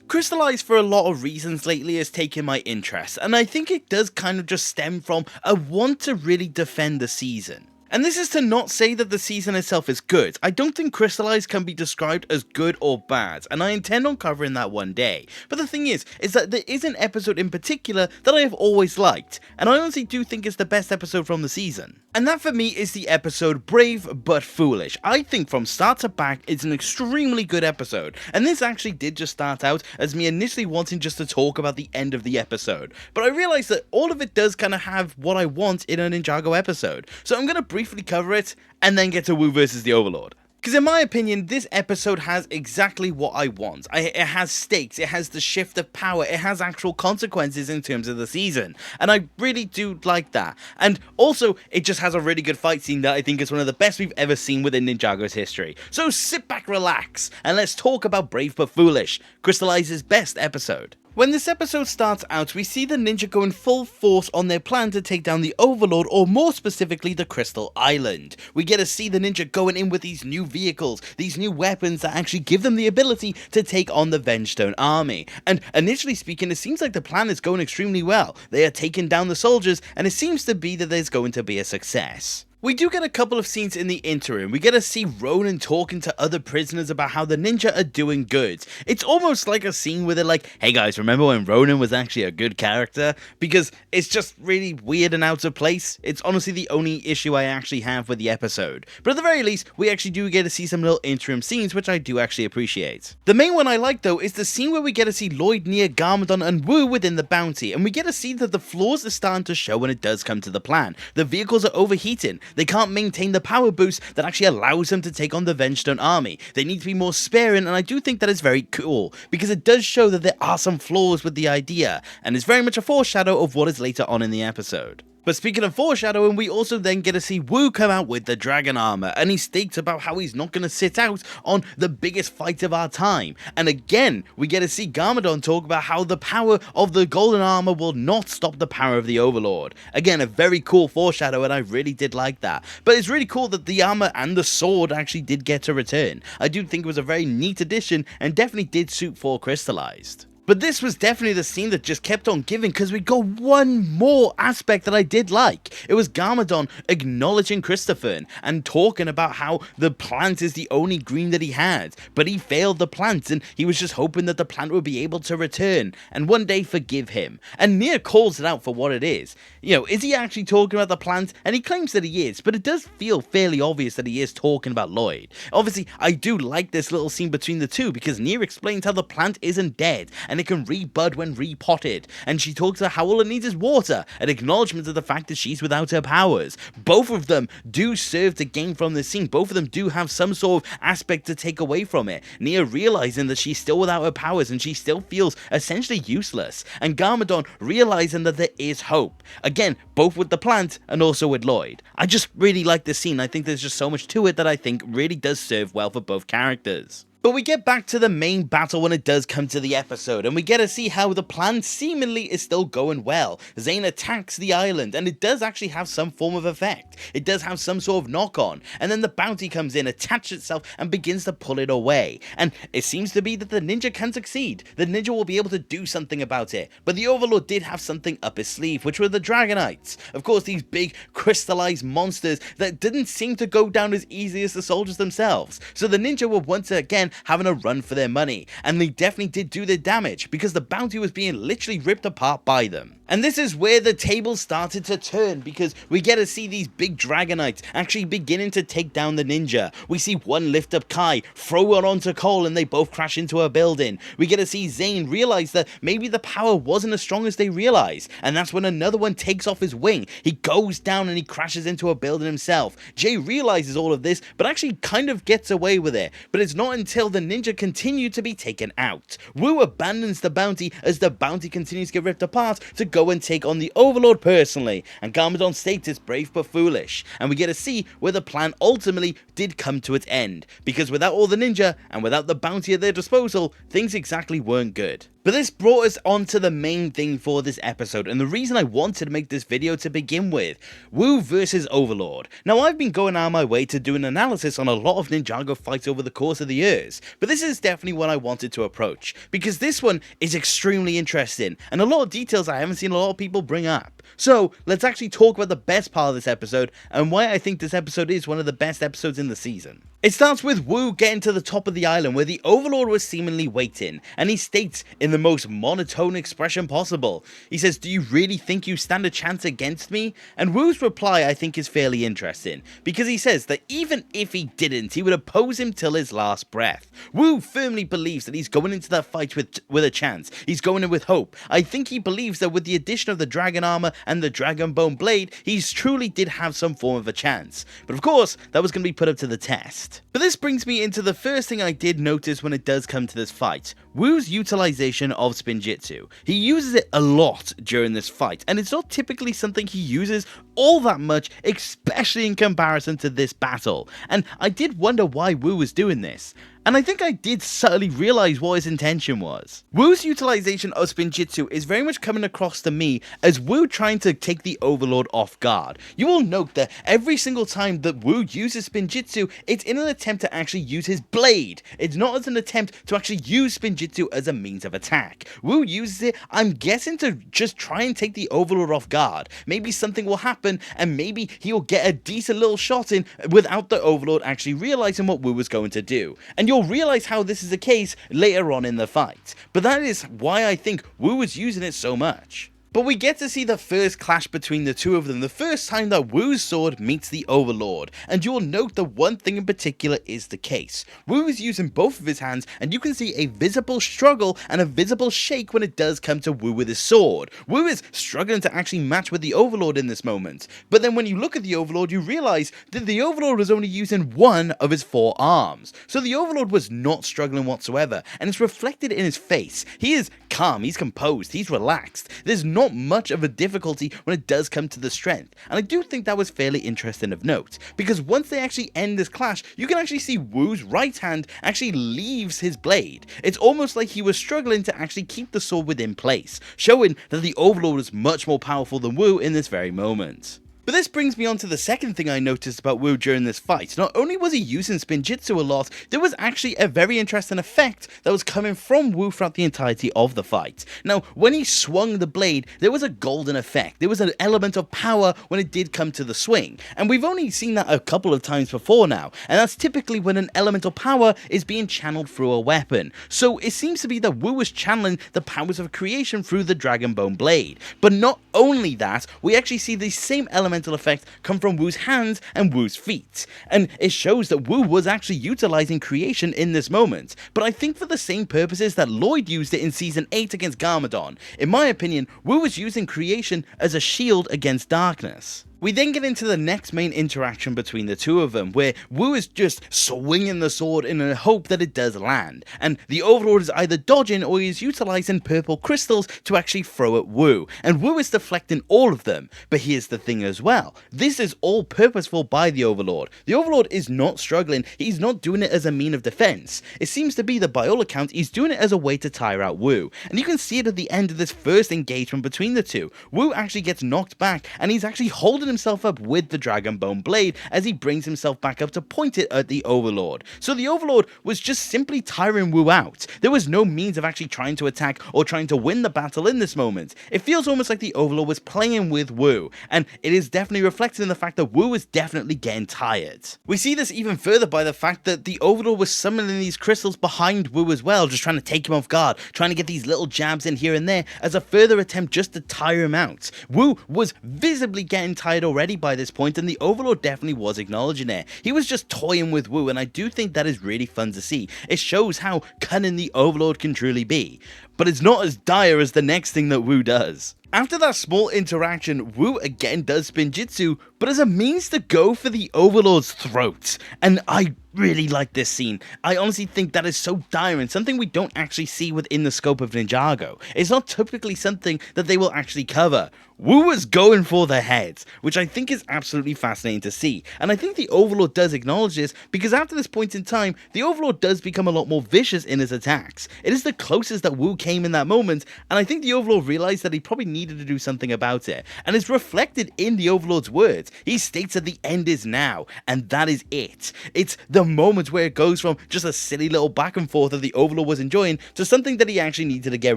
Crystallize for a lot of reasons lately has taken my interest, and I think it does kind of just stem from a want to really defend the season. And this is to not say that the season itself is good. I don't think Crystallize can be described as good or bad, and I intend on covering that one day. But the thing is that there is an episode in particular that I have always liked, and I honestly do think it's the best episode from the season. And that for me is the episode Brave But Foolish. I think from start to back it's an extremely good episode, and this actually did just start out as me initially wanting just to talk about the end of the episode, but I realised that all of it does kind of have what I want in a Ninjago episode, so I'm going to briefly cover it and then get to Wu vs The Overlord. Because in my opinion, this episode has exactly what I want. It has stakes, it has the shift of power, it has actual consequences in terms of the season, and I really do like that. And also, it just has a really good fight scene that I think is one of the best we've ever seen within Ninjago's history. So sit back, relax, and let's talk about Brave But Foolish, Crystallize's best episode. When this episode starts out, we see the ninja going full force on their plan to take down the Overlord, or more specifically the Crystal Island. We get to see the ninja going in with these new vehicles, these new weapons that actually give them the ability to take on the Vengestone army. And initially speaking, it seems like the plan is going extremely well. They are taking down the soldiers, and it seems to be that there's going to be a success. We do get a couple of scenes in the interim. We get to see Ronin talking to other prisoners about how the ninja are doing good. It's almost like a scene where they're like, hey guys, remember when Ronin was actually a good character? Because it's just really weird and out of place. It's honestly the only issue I actually have with the episode. But at the very least, we actually do get to see some little interim scenes, which I do actually appreciate. The main one I like though is the scene where we get to see Lloyd, Nia, Garmadon and Wu within the bounty, and we get to see that the flaws are starting to show when it does come to the plan. The vehicles are overheating. They can't maintain the power boost that actually allows them to take on the Vengestone army. They need to be more sparing, and I do think that is very cool, because it does show that there are some flaws with the idea, and is very much a foreshadow of what is later on in the episode. But speaking of foreshadowing, we also then get to see Wu come out with the dragon armor, and he states about how he's not going to sit out on the biggest fight of our time. And again, we get to see Garmadon talk about how the power of the golden armor will not stop the power of the Overlord. Again, a very cool foreshadow, and I really did like that. But it's really cool that the armor and the sword actually did get to return. I do think it was a very neat addition, and definitely did suit for Crystallized. But this was definitely the scene that just kept on giving, because we got one more aspect that I did like. It was Garmadon acknowledging Christopher and talking about how the plant is the only green that he had, but he failed the plant and he was just hoping that the plant would be able to return and one day forgive him. And Nia calls it out for what it is. You know, is he actually talking about the plant? And he claims that he is, but it does feel fairly obvious that he is talking about Lloyd. Obviously, I do like this little scene between the two, because Nia explains how the plant isn't dead and it can rebud when repotted, and she talks about how all it needs is water, an acknowledgement of the fact that she's without her powers. Both of them do serve to gain from this scene. Both of them do have some sort of aspect to take away from it. Nia realizing that she's still without her powers and she still feels essentially useless, and Garmadon realizing that there is hope. Again, both with the plant and also with Lloyd. I just really like this scene. I think there's just so much to it that I think really does serve well for both characters. But we get back to the main battle when it does come to the episode, and we get to see how the plan seemingly is still going well. Zane attacks the island, and it does actually have some form of effect. It does have some sort of knock-on, and then the bounty comes in, attaches itself, and begins to pull it away. And it seems to be that the ninja can succeed. The ninja will be able to do something about it. But the Overlord did have something up his sleeve, which were the Dragonites. Of course, these big crystallized monsters that didn't seem to go down as easy as the soldiers themselves. So the ninja were once again having a run for their money, and they definitely did do their damage, because the bounty was being literally ripped apart by them. And this is where the tables started to turn, because we get to see these big Dragonites actually beginning to take down the ninja. We see one lift up Kai, throw her onto Cole, and they both crash into a building. We get to see Zane realize that maybe the power wasn't as strong as they realized, and that's when another one takes off his wing. He goes down and he crashes into a building himself. Jay realizes all of this, but actually kind of gets away with it. But it's not until the ninja continue to be taken out. Wu abandons the bounty as the bounty continues to get ripped apart to go and take on the Overlord personally, and Garmadon states it's brave but foolish, and we get to see where the plan ultimately did come to its end, because without all the ninja and without the bounty at their disposal, things exactly weren't good. But this brought us on to the main thing for this episode, and the reason I wanted to make this video to begin with, Wu vs Overlord. Now, I've been going out of my way to do an analysis on a lot of Ninjago fights over the course of the years, but this is definitely one I wanted to approach, because this one is extremely interesting, and a lot of details I haven't seen a lot of people bring up. So, let's actually talk about the best part of this episode, and why I think this episode is one of the best episodes in the season. It starts with Wu getting to the top of the island where the Overlord was seemingly waiting, and he states in the most monotone expression possible. He says, "Do you really think you stand a chance against me?" And Wu's reply I think is fairly interesting, because he says that even if he didn't, he would oppose him till his last breath. Wu firmly believes that he's going into that fight with a chance. He's going in with hope. I think he believes that with the addition of the dragon armor and the dragon bone blade, he truly did have some form of a chance. But of course, that was going to be put up to the test. But this brings me into the first thing I did notice when it does come to this fight. Wu's utilization of Spinjitzu. He uses it a lot during this fight, and it's not typically something he uses all that much, especially in comparison to this battle. And I did wonder why Wu was doing this. And I think I did subtly realize what his intention was. Wu's utilization of Spinjitzu is very much coming across to me as Wu trying to take the Overlord off guard. You will note that every single time that Wu uses Spinjitzu, it's in an attempt to actually use his blade. It's not as an attempt to actually use Spinjitzu as a means of attack. Wu uses it, I'm guessing, to just try and take the Overlord off guard. Maybe something will happen and maybe he'll get a decent little shot in without the Overlord actually realizing what Wu was going to do. And you'll realize how this is the case later on in the fight, but that is why I think Wu was using it so much. But we get to see the first clash between the two of them, the first time that Wu's sword meets the Overlord, and you'll note that one thing in particular is the case. Wu is using both of his hands, and you can see a visible struggle and a visible shake when it does come to Wu with his sword. Wu is struggling to actually match with the Overlord in this moment, but then when you look at the Overlord, you realize that the Overlord was only using one of his 4 arms. So the Overlord was not struggling whatsoever, and it's reflected in his face. He is calm, he's composed, he's relaxed. There's not much of a difficulty when it does come to the strength, and I do think that was fairly interesting of note, because once they actually end this clash, you can actually see Wu's right hand actually leaves his blade. It's almost like he was struggling to actually keep the sword within place, showing that the Overlord is much more powerful than Wu in this very moment. But this brings me on to the second thing I noticed about Wu during this fight. Not only was he using Spinjitzu a lot, there was actually a very interesting effect that was coming from Wu throughout the entirety of the fight. Now, when he swung the blade, there was a golden effect. There was an element of power when it did come to the swing. And we've only seen that a couple of times before now, and that's typically when an elemental power is being channeled through a weapon. So it seems to be that Wu was channeling the powers of creation through the Dragon Bone blade. But not only that, we actually see the same elemental effect come from Wu's hands and Wu's feet, and it shows that Wu was actually utilizing creation in this moment, but I think for the same purposes that Lloyd used it in Season 8 against Garmadon. In my opinion, Wu was using creation as a shield against darkness. We then get into the next main interaction between the two of them, where Wu is just swinging the sword in a hope that it does land, and the Overlord is either dodging or he is utilizing purple crystals to actually throw at Wu, and Wu is deflecting all of them. But here's the thing as well, this is all purposeful by the Overlord. The Overlord is not struggling, he's not doing it as a mean of defense. It seems to be that by all accounts, he's doing it as a way to tire out Wu, and you can see it at the end of this first engagement between the two. Wu actually gets knocked back, and he's actually holding himself up with the Dragon Bone blade as he brings himself back up to point it at the Overlord. So the Overlord was just simply tiring Wu out. There was no means of actually trying to attack or trying to win the battle in this moment. It feels almost like the Overlord was playing with Wu, and it is definitely reflected in the fact that Wu is definitely getting tired. We see this even further by the fact that the Overlord was summoning these crystals behind Wu as well, just trying to take him off guard, trying to get these little jabs in here and there as a further attempt just to tire him out. Wu was visibly getting tired already by this point, and the Overlord definitely was acknowledging it. He was just toying with Wu, and I do think that is really fun to see. It shows how cunning the Overlord can truly be. But it's not as dire as the next thing that Wu does. After that small interaction, Wu again does spin Jitsu, but as a means to go for the Overlord's throat. And I really like this scene. I honestly think that is so dire and something we don't actually see within the scope of Ninjago. It's not typically something that they will actually cover. Wu was going for the heads, which I think is absolutely fascinating to see. And I think the Overlord does acknowledge this, because after this point in time, the Overlord does become a lot more vicious in his attacks. It is the closest that Wu came in that moment, and I think the Overlord realized that he probably needed to do something about it. And it's reflected in the Overlord's words. He states that the end is now, and that is it. It's the moment where it goes from just a silly little back and forth that the Overlord was enjoying to something that he actually needed to get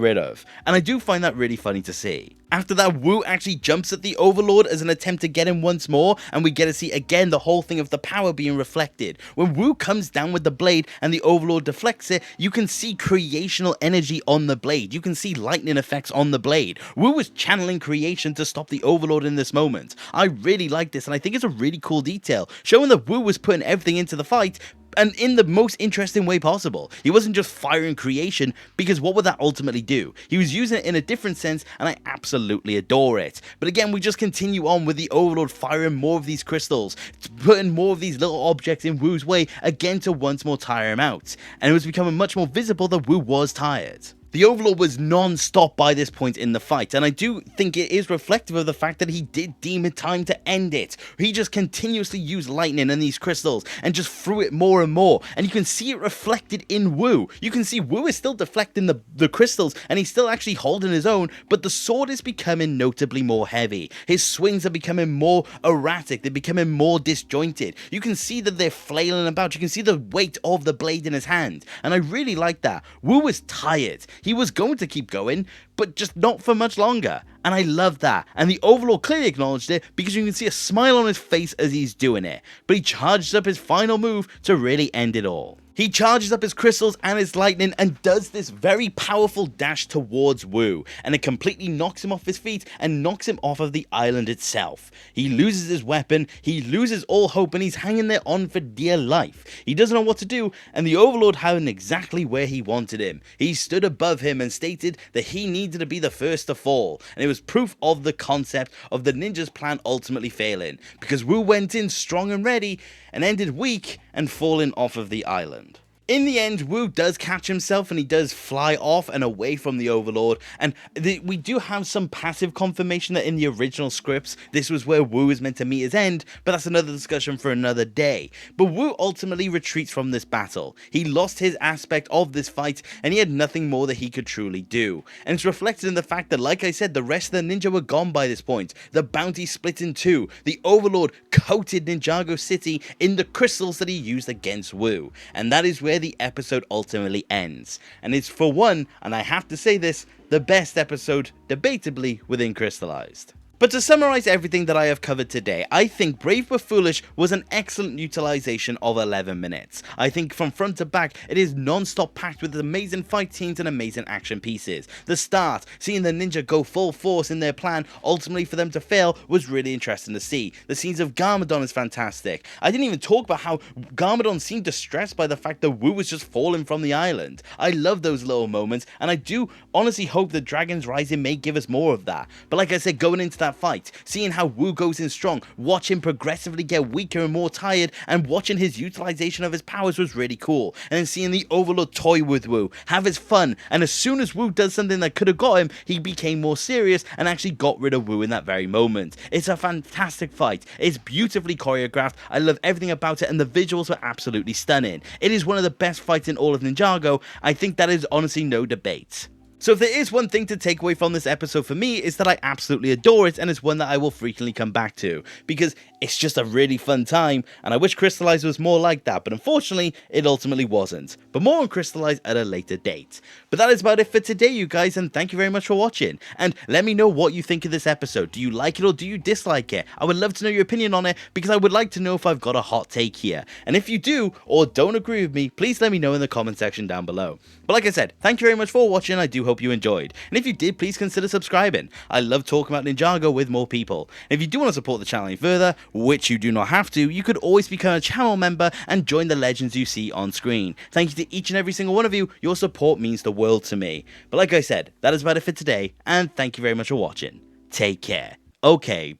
rid of. And I do find that really funny to see. After that, Wu actually jumps at the Overlord as an attempt to get him once more, and we get to see again the whole thing of the power being reflected. When Wu comes down with the blade and the Overlord deflects it, you can see creational energy on the blade. You can see lightning effects on the blade. Wu was channeling creation to stop the Overlord in this moment. I really like this, and I think it's a really cool detail, showing that Wu was putting everything into the fight, and in the most interesting way possible. He wasn't just firing creation, because what would that ultimately do? He was using it in a different sense, and I absolutely adore it. But again, we just continue on with the Overlord firing more of these crystals, putting more of these little objects in Wu's way, again to once more tire him out. And it was becoming much more visible that Wu was tired. The Overlord was non-stop by this point in the fight, and I do think it is reflective of the fact that he did deem it time to end it. He just continuously used lightning and these crystals and just threw it more and more, and you can see it reflected in Wu. You can see Wu is still deflecting the crystals, and he's still actually holding his own, but the sword is becoming notably more heavy. His swings are becoming more erratic, they're becoming more disjointed. You can see that they're flailing about, you can see the weight of the blade in his hand, and I really like that. Wu was tired. He was going to keep going, but just not for much longer. And I love that. And the Overlord clearly acknowledged it, because you can see a smile on his face as he's doing it. But he charges up his final move to really end it all. He charges up his crystals and his lightning and does this very powerful dash towards Wu, and it completely knocks him off his feet and knocks him off of the island itself. He loses his weapon, he loses all hope, and he's hanging there on for dear life. He doesn't know what to do, and the Overlord had him exactly where he wanted him. He stood above him and stated that he needed to be the first to fall, and it was proof of the concept of the ninja's plan ultimately failing, because Wu went in strong and ready and ended weak and falling off of the island. In the end, Wu does catch himself and he does fly off and away from the Overlord, and we do have some passive confirmation that in the original scripts, this was where Wu is meant to meet his end, but that's another discussion for another day. But Wu ultimately retreats from this battle. He lost his aspect of this fight, and he had nothing more that he could truly do. And it's reflected in the fact that, like I said, the rest of the ninja were gone by this point. The bounty split in two. The Overlord coated Ninjago City in the crystals that he used against Wu, and that is where the episode ultimately ends. And it's, for one, and I have to say this, the best episode debatably within Crystallized. But to summarize everything that I have covered today, I think Brave but Foolish was an excellent utilization of 11 minutes. I think from front to back, it is non-stop packed with amazing fight scenes and amazing action pieces. The start, seeing the ninja go full force in their plan, ultimately for them to fail, was really interesting to see. The scenes of Garmadon is fantastic. I didn't even talk about how Garmadon seemed distressed by the fact that Wu was just falling from the island. I love those little moments, and I do honestly hope that Dragon's Rising may give us more of that. But like I said, going into that fight, seeing how Wu goes in strong, watch him progressively get weaker and more tired, and watching his utilization of his powers was really cool. And then seeing the Overlord toy with Wu, have his fun, and as soon as Wu does something that could have got him, he became more serious and actually got rid of Wu in that very moment. It's a fantastic fight. It's beautifully choreographed. I love everything about it, and the visuals were absolutely stunning. It is one of the best fights in all of Ninjago. I think that is honestly no debate. So if there is one thing to take away from this episode for me, is that I absolutely adore it, and it's one that I will frequently come back to, because it's just a really fun time, and I wish Crystallized was more like that, but unfortunately, it ultimately wasn't. But more on Crystallized at a later date. But that is about it for today, you guys, and thank you very much for watching. And let me know what you think of this episode. Do you like it or do you dislike it? I would love to know your opinion on it, because I would like to know if I've got a hot take here. And if you do, or don't agree with me, please let me know in the comment section down below. But like I said, thank you very much for watching. I do hope hope you enjoyed. And if you did, please consider subscribing. I love talking about Ninjago with more people. And if you do want to support the channel any further, which you do not have to, you could always become a channel member and join the legends you see on screen. Thank you to each and every single one of you. Your support means the world to me. But like I said, that is about it for today, and thank you very much for watching. Take care. Okay,